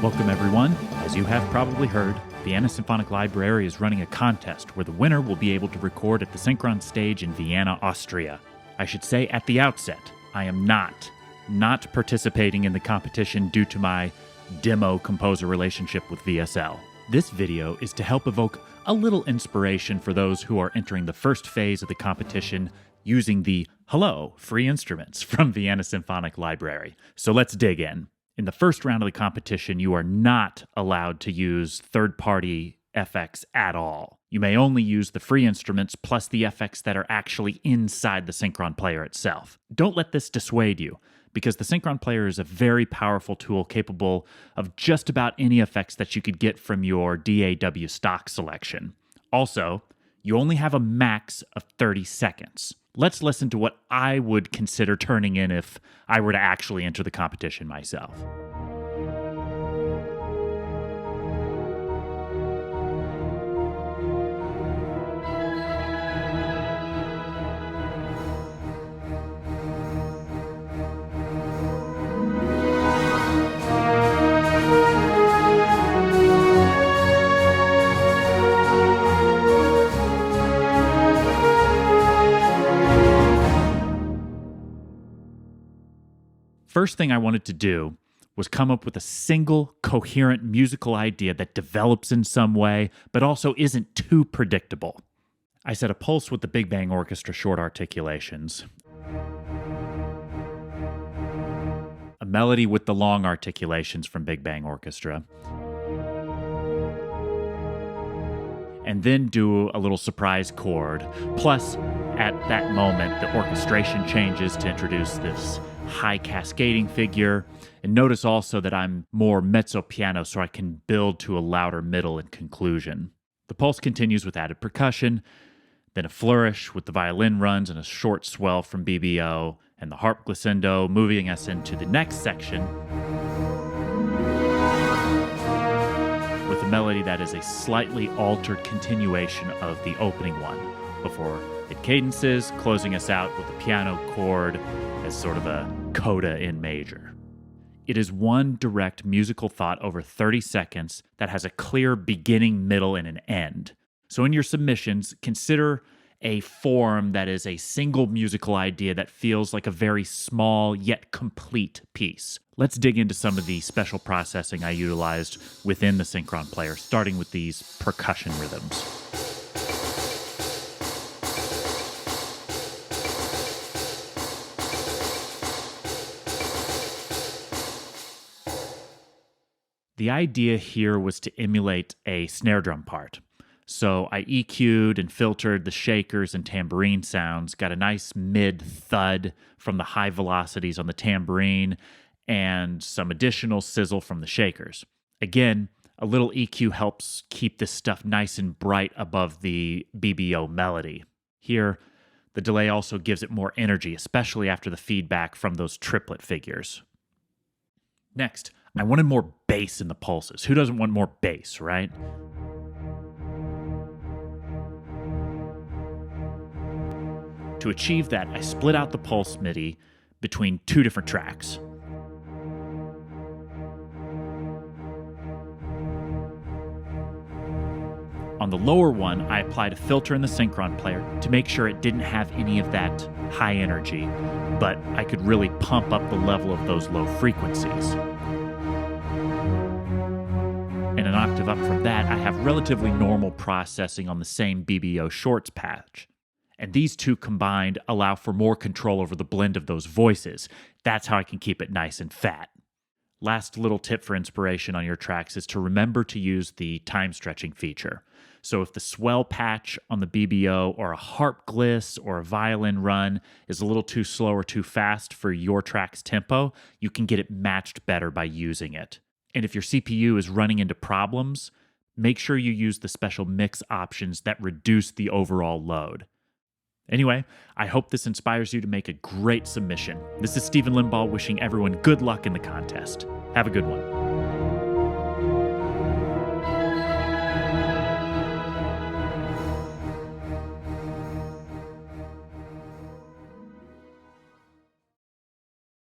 Welcome, everyone. As you have probably heard, Vienna Symphonic Library is running a contest where the winner will be able to record at the Synchron stage in Vienna, Austria. I should say at the outset, I am not participating in the competition due to my demo composer relationship with VSL. This video is to help evoke a little inspiration for those who are entering the first phase of the competition using the Hello free instruments from Vienna Symphonic Library. So let's dig in. In the first round of the competition, you are not allowed to use third-party FX at all. You may only use the free instruments plus the FX that are actually inside the Synchron player itself. Don't let this dissuade you, because the Synchron player is a very powerful tool capable of just about any effects that you could get from your DAW stock selection. Also, you only have a max of 30 seconds. Let's listen to what I would consider turning in if I were to actually enter the competition myself. First thing I wanted to do was come up with a single coherent musical idea that develops in some way, but also isn't too predictable. I set a pulse with the Big Bang Orchestra short articulations, a melody with the long articulations from Big Bang Orchestra, and then do a little surprise chord. Plus, at that moment, the orchestration changes to introduce this high cascading figure. And notice also that I'm more mezzo piano, so I can build to a louder middle and conclusion. The pulse continues with added percussion, then a flourish with the violin runs and a short swell from BBO, and the harp glissando, moving us into the next section with a melody that is a slightly altered continuation of the opening one, before it cadences, closing us out with a piano chord as sort of a coda in major. It is one direct musical thought over 30 seconds that has a clear beginning, middle, and an end. So in your submissions, consider a form that is a single musical idea that feels like a very small yet complete piece. Let's dig into some of the special processing I utilized within the Synchron player, starting with these percussion rhythms. The idea here was to emulate a snare drum part. So I EQ'd and filtered the shakers and tambourine sounds, got a nice mid thud from the high velocities on the tambourine, and some additional sizzle from the shakers. Again, a little EQ helps keep this stuff nice and bright above the BBO melody. Here, the delay also gives it more energy, especially after the feedback from those triplet figures. Next, I wanted more bass in the pulses. Who doesn't want more bass, right? To achieve that, I split out the pulse MIDI between two different tracks. On the lower one, I applied a filter in the Synchron player to make sure it didn't have any of that high energy, but I could really pump up the level of those low frequencies. And an octave up from that, I have relatively normal processing on the same BBO shorts patch. And these two combined allow for more control over the blend of those voices. That's how I can keep it nice and fat. Last little tip for inspiration on your tracks is to remember to use the time stretching feature. So if the swell patch on the BBO or a harp gliss or a violin run is a little too slow or too fast for your track's tempo, you can get it matched better by using it. And if your CPU is running into problems, make sure you use the special mix options that reduce the overall load. Anyway, I hope this inspires you to make a great submission. This is Stephen Limbaugh wishing everyone good luck in the contest. Have a good one.